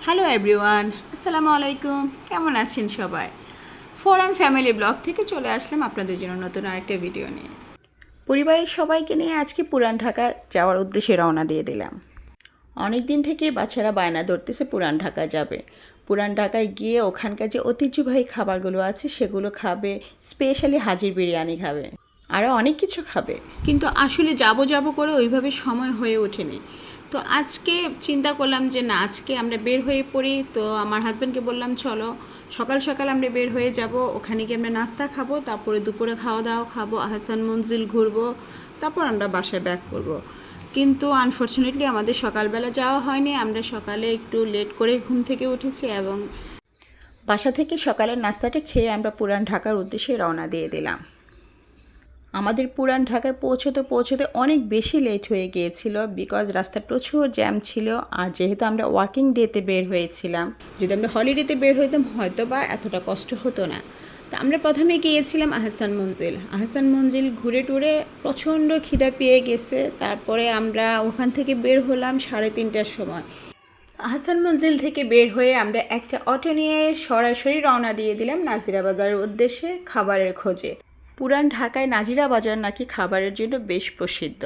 Hello everyone, আসসালামু আলাইকুম। কেমন আছেন সবাই? ফোরাম ফ্যামিলি ব্লগ থেকে চলে আসলাম আপনাদের জন্য নতুন আরেকটা ভিডিও নিয়ে। পরিবারের সবাইকে নিয়ে আজকে পুরান ঢাকা যাওয়ার উদ্দেশ্যে রওনা দিয়ে দিলাম। অনেক দিন থেকেই বাচ্চারা বায়না ধরতেছে পুরান ঢাকা যাবে। পুরান ঢাকায় গিয়ে ওখানকার যে ঐতিহ্যবাহী খাবারগুলো আছে সেগুলো খাবে, স্পেশালি হাজির বিরিয়ানি খাবে, আরও অনেক কিছু খাবে। কিন্তু আসলে যাব করে ওইভাবে সময় হয়ে ওঠেনি। তো আজকে চিন্তা করলাম যে না, আজকে আমরা বের হয়ে পড়ি। তো আমার হাজব্যান্ডকে বললাম চলো সকাল সকাল আমরা বের হয়ে যাব, ওখানে গিয়ে আমরা নাস্তা খাবো, তারপরে দুপুরে খাওয়া দাওয়া খাবো, আহসান মঞ্জিল ঘুরবো, তারপর আমরা বাসায় ব্যাক করব। কিন্তু আনফর্চুনেটলি আমাদের সকালবেলা যাওয়া হয়নি। আমরা সকালে একটু লেট করে ঘুম থেকে উঠেছি এবং বাসা থেকে সকালের নাস্তাটা খেয়ে আমরা পুরান ঢাকার উদ্দেশ্যে রওনা দিয়ে দিলাম। আমাদের পুরান ঢাকায় পৌঁছতে অনেক বেশি লেট হয়ে গিয়েছিল, বিকজ রাস্তায় প্রচুর জ্যাম ছিল। আর যেহেতু আমরা ওয়ার্কিং ডেতে বের হয়েছিলাম, যদি আমরা হলিডেতে বের হইতাম হয়তো বা এতটা কষ্ট হতো না। তো আমরা প্রথমে গিয়েছিলাম আহসান মঞ্জিল ঘুরে টুরে প্রচণ্ড খিদা পেয়ে গেছে। তারপরে আমরা ওখান থেকে বের হলাম 3:30টার সময়। আহসান মঞ্জিল থেকে বের হয়ে আমরা একটা অটো নিয়ে সরাসরি রওনা দিয়ে দিলাম নাজিরা বাজারের উদ্দেশ্যে খাবারের খোঁজে। পুরান ঢাকায় নাজিরা বাজার নাকি খাবারের জন্য বেশ প্রসিদ্ধ।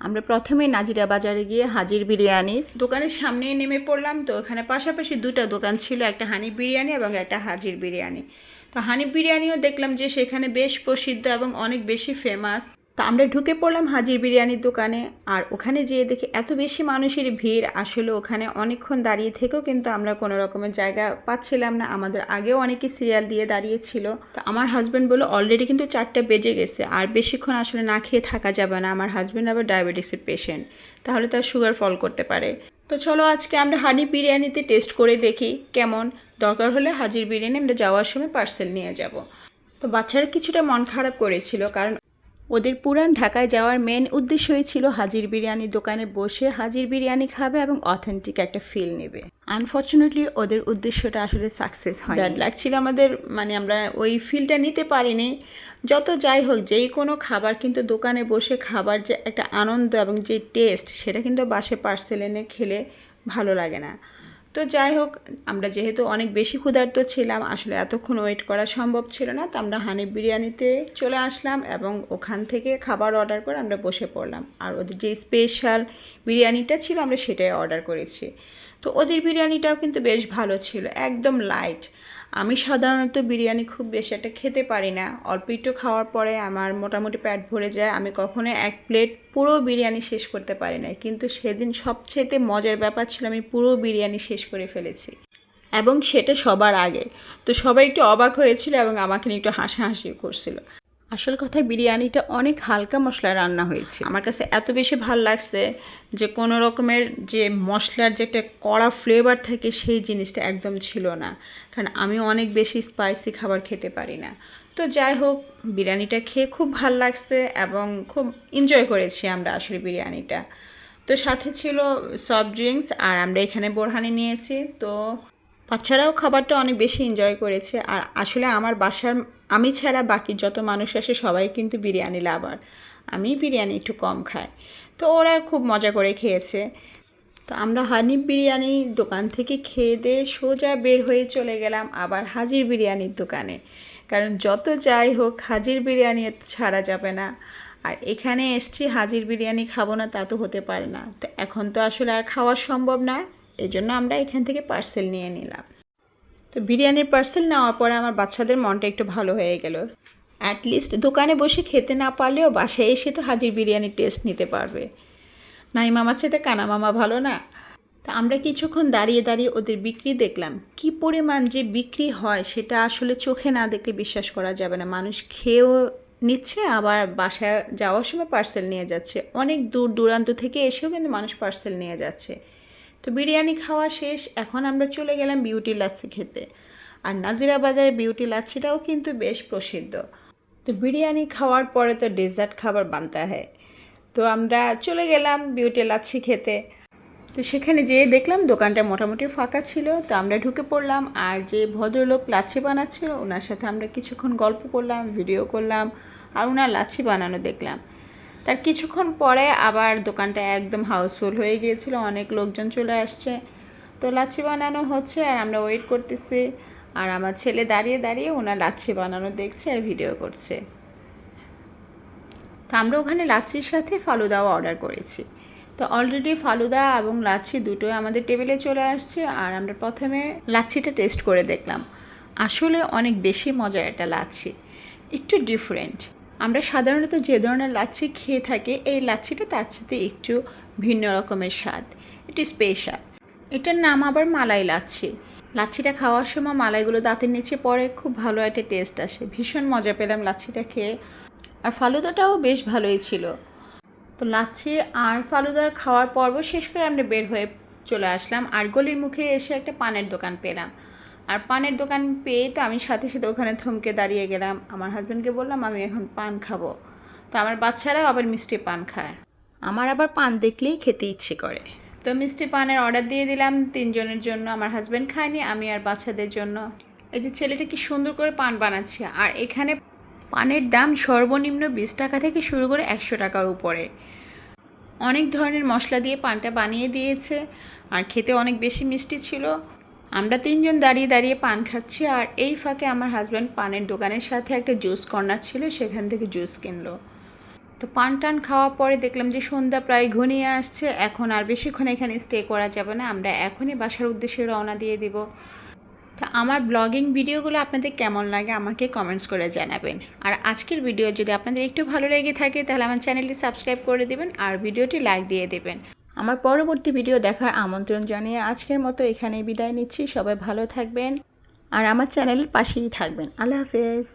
আমরা প্রথমে নাজিরা বাজারে গিয়ে হাজির বিরিয়ানির দোকানের সামনে নেমে পড়লাম। তো ওখানে পাশাপাশি দুটা দোকান ছিল, একটা হানিফ বিরিয়ানি এবং একটা হাজির বিরিয়ানি। তো হানিফ বিরিয়ানিও দেখলাম যে সেখানে বেশ প্রসিদ্ধ এবং অনেক বেশি ফেমাস। তো আমরা ঢুকে পড়লাম হাজির বিরিয়ানির দোকানে। আর ওখানে যেয়ে দেখি এত বেশি মানুষের ভিড়, আসলে ওখানে অনেকক্ষণ দাঁড়িয়ে থেকেও কিন্তু আমরা কোনো রকমের জায়গা পাচ্ছিলাম না। আমাদের আগেও অনেকে সিরিয়াল দিয়ে দাঁড়িয়েছিল। তো আমার হাজব্যান্ড বলল অলরেডি কিন্তু 4টা বেজে গেছে, আর বেশিক্ষণ আসলে না খেয়ে থাকা যাবে না। আমার হাজব্যান্ড আবার ডায়াবেটিসের পেশেন্ট, তাহলে তার সুগার ফল করতে পারে। তো চলো আজকে আমরা হানিফ বিরিয়ানিতে টেস্ট করে দেখি কেমন। দরকার হলে হাজির বিরিয়ানি আমরা যাওয়ার সময় পার্সেল নিয়ে যাব। তো বাচ্চারা কিছুটা মন খারাপ করেছিল, কারণ ওদের পুরান ঢাকায় যাওয়ার মেন উদ্দেশ্যই ছিল হাজির বিরিয়ানির দোকানে বসে হাজির বিরিয়ানি খাবে এবং অথেন্টিক একটা ফিল নেবে। আনফর্চুনেটলি ওদের উদ্দেশ্যটা আসলে সাকসেস হয়। ব্যাড লাগছিল আমাদের, আমরা ওই ফিলটা নিতে পারিনি। যত যাই হোক, যেই কোনো খাবার কিন্তু দোকানে বসে খাবার যে একটা আনন্দ এবং যে টেস্ট, সেটা কিন্তু বাসে পার্সেল এনে খেলে ভালো লাগে না। তো যাই হোক, আমরা যেহেতু অনেক বেশি ক্ষুধার্ত ছিলাম, আসলে এতক্ষণ ওয়েট করা সম্ভব ছিল না। তো আমরা হানিফ বিরিয়ানিতে চলে আসলাম এবং ওখান থেকে খাবার অর্ডার করে আমরা বসে পড়লাম। আর ওদের যে স্পেশাল বিরিয়ানিটা ছিল আমরা সেটাই অর্ডার করেছি। তো ওদের বিরিয়ানিটাও কিন্তু বেশ ভালো ছিল, একদম লাইট। আমি সাধারণত বিরিয়ানি খুব বেশি একটা খেতে পারি না, অল্প একটু খাওয়ার পরে আমার মোটামুটি পেট ভরে যায়। আমি কখনো এক প্লেট পুরো বিরিয়ানি শেষ করতে পারি না, কিন্তু সেদিন সবচেয়ে মজার ব্যাপার ছিল আমি পুরো বিরিয়ানি শেষ করে ফেলেছি, এবং সেটা সবার আগে। তো সবাই একটু অবাক হয়েছিল এবং আমাকে নিয়ে একটু হাসাহাসিও করছিল। আসল কথা, বিরিয়ানিটা অনেক হালকা মশলায় রান্না হয়েছে। আমার কাছে এত বেশি ভাল লাগছে যে কোনো রকমের যে মশলার যে একটা কড়া ফ্লেভার থাকে সেই জিনিসটা একদম ছিল না, কারণ আমি অনেক বেশি স্পাইসি খাবার খেতে পারি না। তো যাই হোক, বিরিয়ানিটা খেয়ে খুব ভাল লাগছে এবং খুব এনজয় করেছি আমরা আসলে বিরিয়ানিটা। তো সাথে ছিল সফট ড্রিঙ্কস, আর আমরা এখানে বোরহানি নিয়েছি। তো বাচ্চারাও খাবারটা অনেক বেশি এনজয় করেছে। আর আসলে আমার বাসার আমি ছাড়া বাকি যত মানুষ আসে সবাই কিন্তু বিরিয়ানি লাভার, আমি বিরিয়ানি একটু কম খাই। তো ওরা খুব মজা করে খেয়েছে। তো আমরা হানিফ বিরিয়ানি দোকান থেকে খেয়ে দিয়ে সোজা বের হয়ে চলে গেলাম আবার হাজির বিরিয়ানির দোকানে, কারণ যত যাই হোক হাজির বিরিয়ানি ছাড়া যাবে না। আর এখানে এসছি হাজির বিরিয়ানি খাবো না তা তো হতে পারে না। তো এখন তো আসলে আর খাওয়া সম্ভব না, এই জন্য আমরা এখান থেকে পার্সেল নিয়ে নিলাম। তো বিরিয়ানির পার্সেল নেওয়ার পরে আমার বাচ্চাদের মনটা একটু ভালো হয়ে গেল। অ্যাটলিস্ট দোকানে বসে খেতে না পারলেও বাসায় এসে তো হাজির বিরিয়ানির টেস্ট নিতে পারবে। নাই মামার চেয়ে কানা মামা ভালো না? তা আমরা কিছুক্ষণ দাঁড়িয়ে দাঁড়িয়ে ওদের বিক্রি দেখলাম। কি পরিমাণ যে বিক্রি হয় সেটা আসলে চোখে না দেখলে বিশ্বাস করা যাবে না। মানুষ খেয়েও নিচ্ছে, আবার বাসায় যাওয়ার সময় পার্সেল নিয়ে যাচ্ছে। অনেক দূর দূরান্ত থেকে এসেও কিন্তু মানুষ পার্সেল নিয়ে যাচ্ছে। তো বিরিয়ানি খাওয়া শেষ, এখন আমরা চলে গেলাম বিউটি লাচ্ছি খেতে। আর নাজিরা বাজারের বিউটি লাচ্ছিটাও কিন্তু বেশ প্রসিদ্ধ। তো বিরিয়ানি খাওয়ার পরে তো ডেজার্ট খাবার বানতে হয়। তো আমরা চলে গেলাম বিউটি লাচ্ছি খেতে। তো সেখানে যেয়ে দেখলাম দোকানটা মোটামুটি ফাঁকা ছিল। তো আমরা ঢুকে পড়লাম, আর যে ভদ্রলোক লাচ্ছি বানাচ্ছিল ওনার সাথে আমরা কিছুক্ষণ গল্প করলাম, ভিডিও করলাম, আর ওনার লাচ্ছি বানানো দেখলাম। তার কিছুক্ষণ পরে আবার দোকানটা একদম হাউসফুল হয়ে গিয়েছিল, অনেক লোকজন চলে আসছে। তো তো লাচ্ছি বানানো হচ্ছে আর আমরা ওয়েট করতেছি, আর আমার ছেলে দাঁড়িয়ে দাঁড়িয়ে ওনার লাচ্ছি বানানো দেখছে আর ভিডিও করছে। তো আমরা ওখানে লাচ্ছির সাথে ফালুদাও অর্ডার করেছি। তো অলরেডি ফালুদা এবং লাচ্ছি দুটোই আমাদের টেবিলে চলে আসছে, আর আমরা প্রথমে লাচ্ছিটা টেস্ট করে দেখলাম। আসলে অনেক বেশি মজার একটা লাচ্ছি, একটু ডিফারেন্ট। আমরা সাধারণত যে ধরনের লাচ্ছি খেয়ে থাকি, এই লাচ্ছিটা তার সাথে একটু ভিন্ন রকমের স্বাদ, একটু স্পেশাল। এটার নাম আবার মালাই লাচ্ছি। লাচ্ছিটা খাওয়ার সময় মালাইগুলো দাঁতের নিচে পড়ে, খুব ভালো একটা টেস্ট আসে। ভীষণ মজা পেলাম লাচ্ছিটা খেয়ে, আর ফালুদাটাও বেশ ভালোই ছিল। তো লাচ্ছি আর ফালুদার খাওয়ার পর্ব শেষ করে আমরা বের হয়ে চলে আসলাম, আর গলির মুখে এসে একটা পানের দোকান পেলাম। আর পানের দোকান পেয়ে তো আমি সাথে সাথে ওখানে থমকে দাঁড়িয়ে গেলাম। আমার হাজব্যান্ডকে বললাম আমি এখন পান খাবো। তো আমার বাচ্চারাও আবার মিষ্টি পান খায়, আমার আবার পান দেখলেই খেতে ইচ্ছে করে। তো মিষ্টি পানের অর্ডার দিয়ে দিলাম 3 জনের জন্য। আমার হাজব্যান্ড খায়নি, আমি আর বাচ্চাদের জন্য। এই যে ছেলেটা কি সুন্দর করে পান বানাচ্ছে, আর এখানে পানের দাম সর্বনিম্ন 20 টাকা থেকে শুরু করে 100 টাকার উপরে। অনেক ধরনের মশলা দিয়ে পানটা বানিয়ে দিয়েছে, আর খেতে অনেক বেশি মিষ্টি ছিল। আমরা 3 জন দাঁড়িয়ে দাঁড়িয়ে পান খাচ্ছি, আর এই ফাঁকে আমার হাজব্যান্ড পানের দোকানের সাথে একটা জুস কর্নার ছিল, সেখান থেকে জুস কিনলো। তো পান টান খাওয়ার পরে দেখলাম যে সন্ধ্যা প্রায় ঘনিয়ে আসছে, এখন আর বেশিক্ষণ এখানে স্টে করা যাবে না, আমরা এখনই বাসার উদ্দেশ্যে রওনা দিয়ে দিব। তো আমার ব্লগিং ভিডিওগুলো আপনাদের কেমন লাগে আমাকে কমেন্টস করে জানাবেন। আর আজকের ভিডিও যদি আপনাদের একটু ভালো লেগে থাকে তাহলে আমার চ্যানেলটি সাবস্ক্রাইব করে দেবেন আর ভিডিওটি লাইক দিয়ে দেবেন। আমার পরবর্তী ভিডিও দেখার আমন্ত্রণ জানিয়ে আজকের মতো এখানেই বিদায় নিচ্ছি। সবাই ভালো থাকবেন আর আমার চ্যানেলের পাশেই থাকবেন। আল্লাহ হাফেজ।